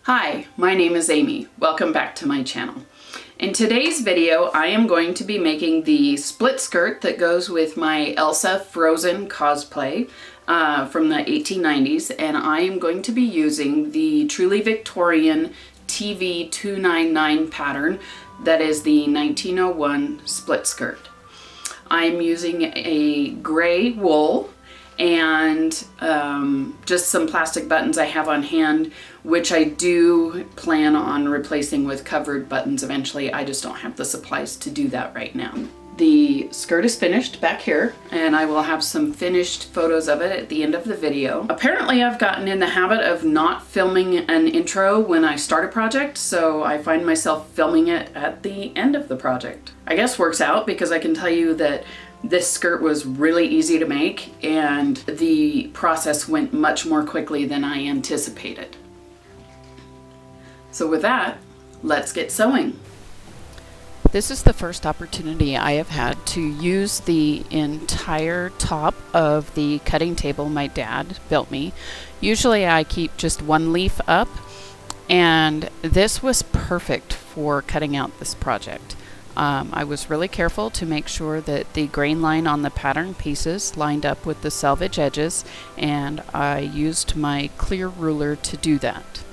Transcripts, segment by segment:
Hi, my name is Amy. Welcome back to my channel. In today's video, I am going to be making the split skirt that goes with my Elsa Frozen cosplay from the 1890s, and I am going to be using the truly Victorian TV 299 pattern that is the 1901 split skirt. I'm using a gray wool and just some plastic buttons I have on hand, which I do plan on replacing with covered buttons eventually. I just don't have the supplies to do that right now. The skirt is finished back here, and I will have some finished photos of it at the end of the video. Apparently I've gotten in the habit of not filming an intro when I start a project, so I find myself filming it at the end of the project. I guess works out because I can tell you that this skirt was really easy to make and the process went much more quickly than I anticipated. So with that, let's get sewing. This is the first opportunity I have had to use the entire top of the cutting table my dad built me. Usually I keep just one leaf up, and this was perfect for cutting out this project. I was really careful to make sure that the grain line on the pattern pieces lined up with the selvage edges, and I used my clear ruler to do that.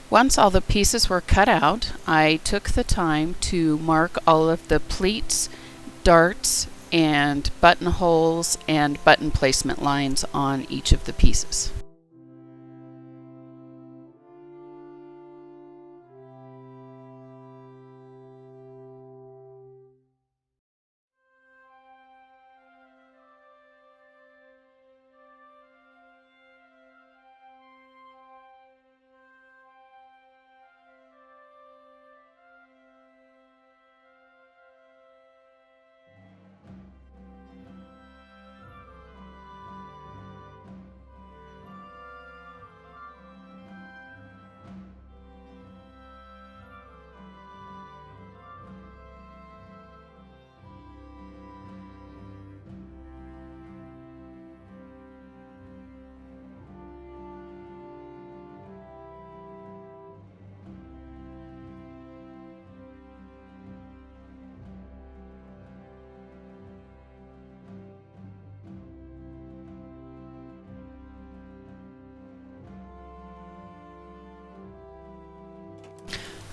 Once all the pieces were cut out, I took the time to mark all of the pleats, darts, and buttonholes and button placement lines on each of the pieces.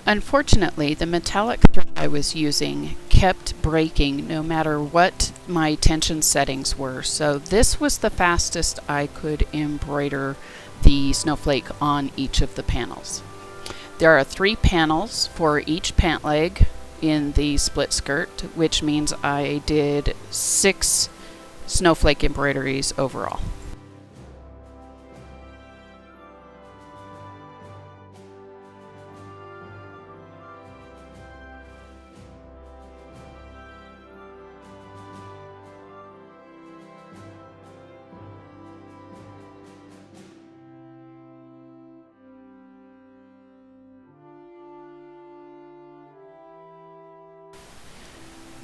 Unfortunately, the metallic thread I was using kept breaking no matter what my tension settings were, so this was the fastest I could embroider the snowflake on each of the panels. There are 3 panels for each pant leg in the split skirt, which means I did 6 snowflake embroideries overall.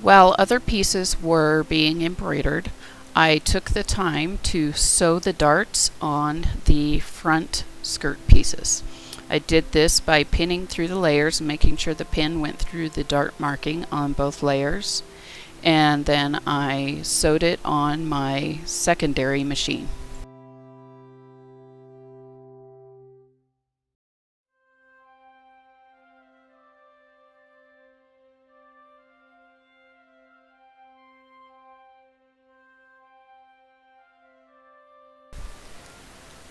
While other pieces were being embroidered, I took the time to sew the darts on the front skirt pieces. I did this by pinning through the layers and making sure the pin went through the dart marking on both layers, and then I sewed it on my secondary machine.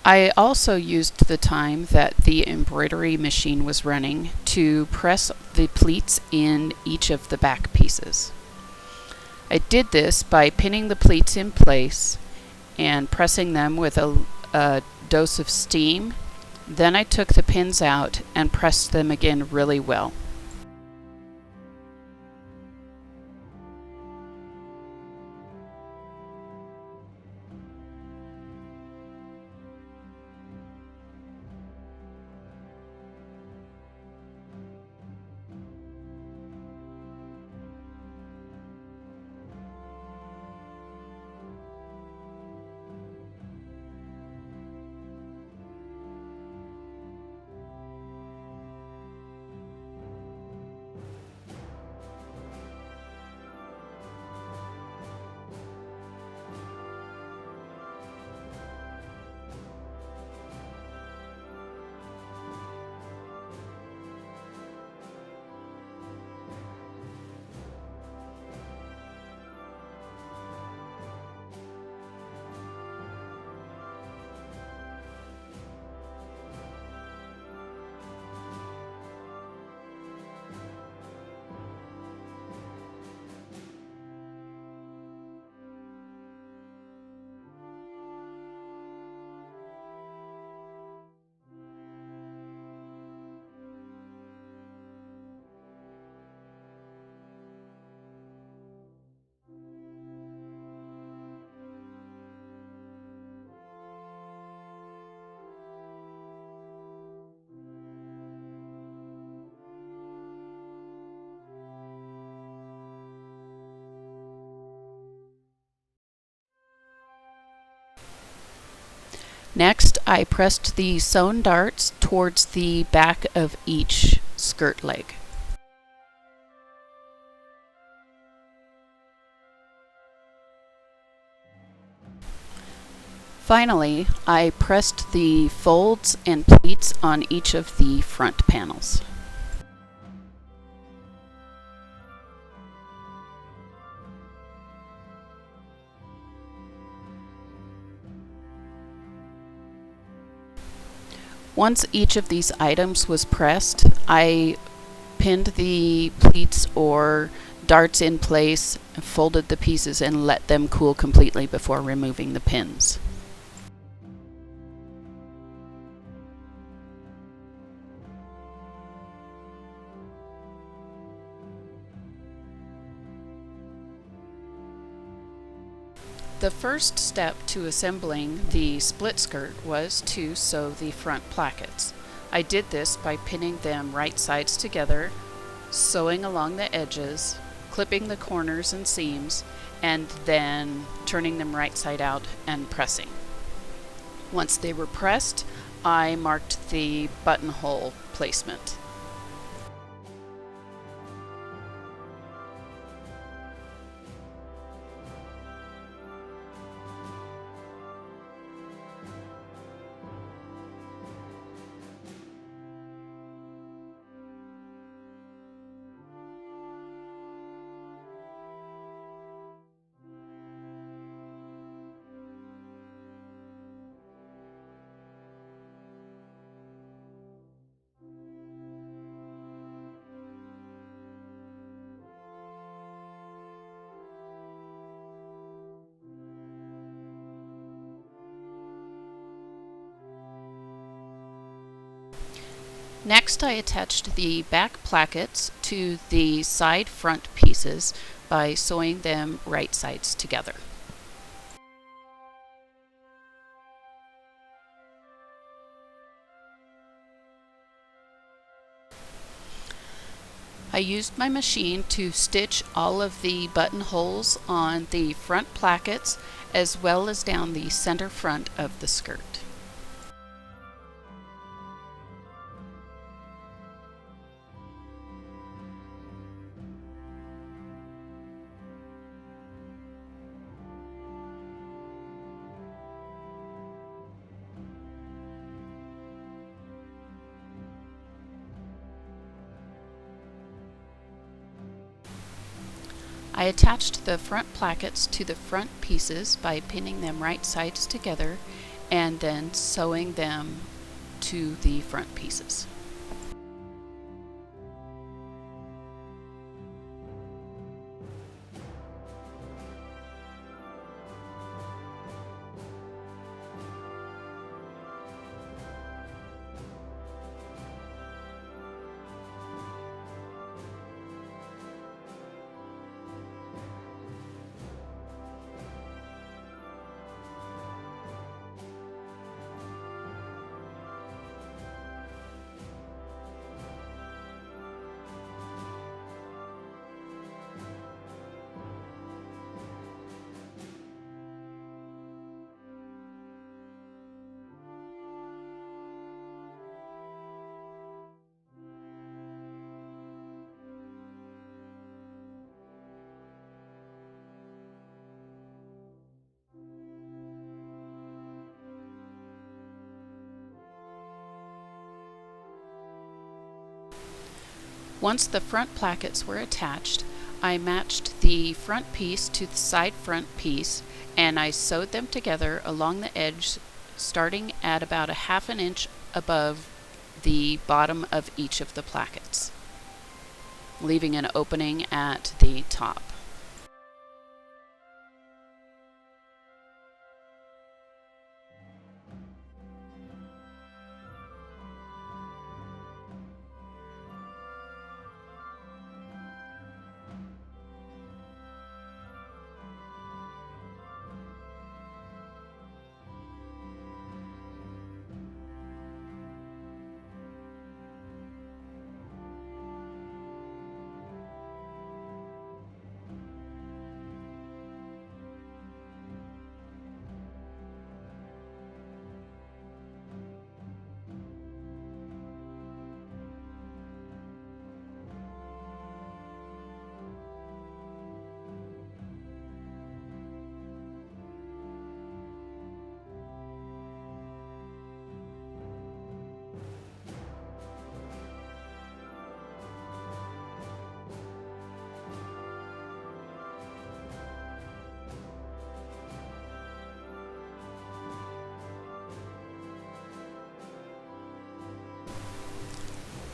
I also used the time that the embroidery machine was running to press the pleats in each of the back pieces. I did this by pinning the pleats in place and pressing them with a dose of steam. Then I took the pins out and pressed them again really well. Next, I pressed the sewn darts towards the back of each skirt leg. Finally, I pressed the folds and pleats on each of the front panels. Once each of these items was pressed, I pinned the pleats or darts in place, folded the pieces, and let them cool completely before removing the pins. The first step to assembling the split skirt was to sew the front plackets. I did this by pinning them right sides together, sewing along the edges, clipping the corners and seams, and then turning them right side out and pressing. Once they were pressed, I marked the buttonhole placement. Next, I attached the back plackets to the side front pieces by sewing them right sides together. I used my machine to stitch all of the buttonholes on the front plackets as well as down the center front of the skirt. I attached the front plackets to the front pieces by pinning them right sides together and then sewing them to the front pieces. Once the front plackets were attached, I matched the front piece to the side front piece and I sewed them together along the edge, starting at about a ½ inch above the bottom of each of the plackets, leaving an opening at the top.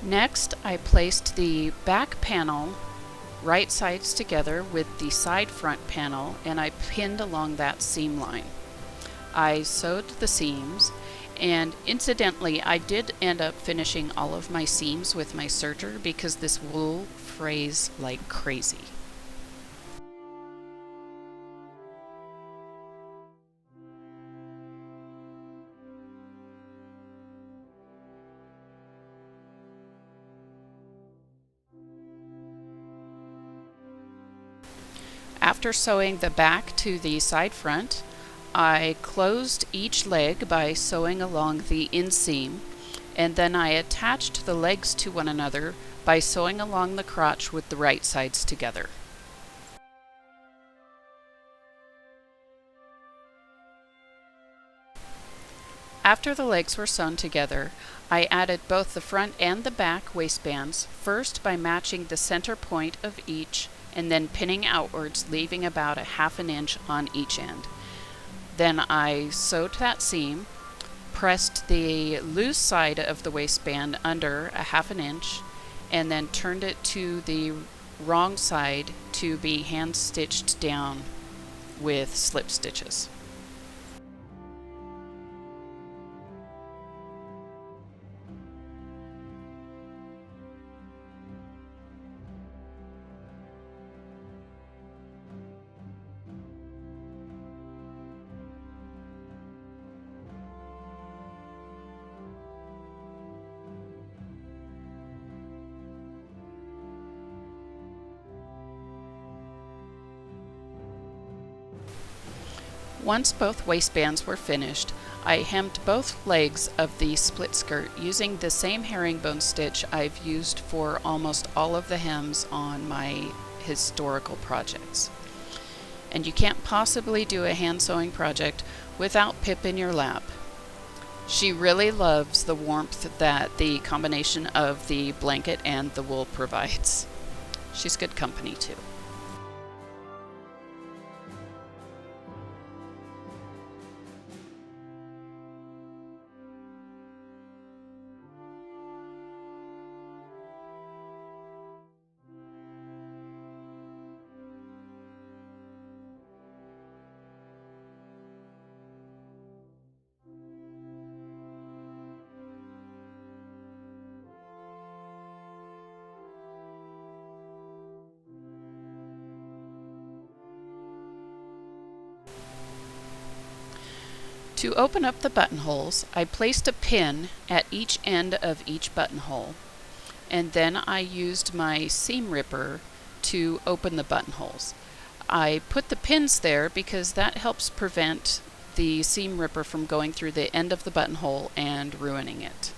Next, I placed the back panel right sides together with the side front panel and I pinned along that seam line. I sewed the seams, and incidentally I did end up finishing all of my seams with my serger because this wool frays like crazy. After sewing the back to the side front, I closed each leg by sewing along the inseam, and then I attached the legs to one another by sewing along the crotch with the right sides together. After the legs were sewn together, I added both the front and the back waistbands, first by matching the center point of each and then pinning outwards, leaving about a ½ inch on each end. Then I sewed that seam, pressed the loose side of the waistband under a ½ inch, and then turned it to the wrong side to be hand stitched down with slip stitches. Once both waistbands were finished, I hemmed both legs of the split skirt using the same herringbone stitch I've used for almost all of the hems on my historical projects. And you can't possibly do a hand sewing project without Pip in your lap. She really loves the warmth that the combination of the blanket and the wool provides. She's good company too. To open up the buttonholes, I placed a pin at each end of each buttonhole, and then I used my seam ripper to open the buttonholes. I put the pins there because that helps prevent the seam ripper from going through the end of the buttonhole and ruining it.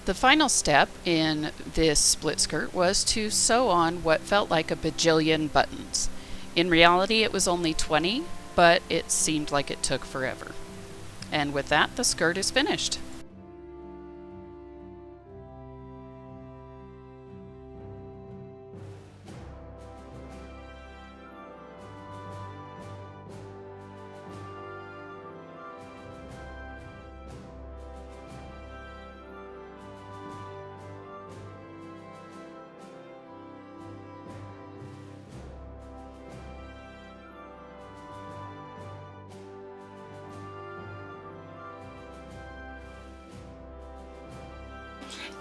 The final step in this split skirt was to sew on what felt like a bajillion buttons. In reality, it was only 20, but it seemed like it took forever. And with that, the skirt is finished.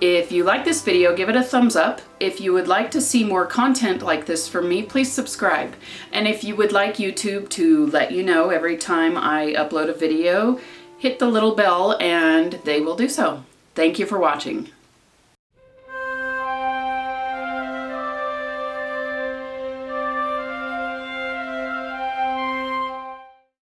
If you like this video, give it a thumbs up. If you would like to see more content like this from me, please subscribe. And if you would like YouTube to let you know every time I upload a video, hit the little bell and they will do so. Thank you for watching.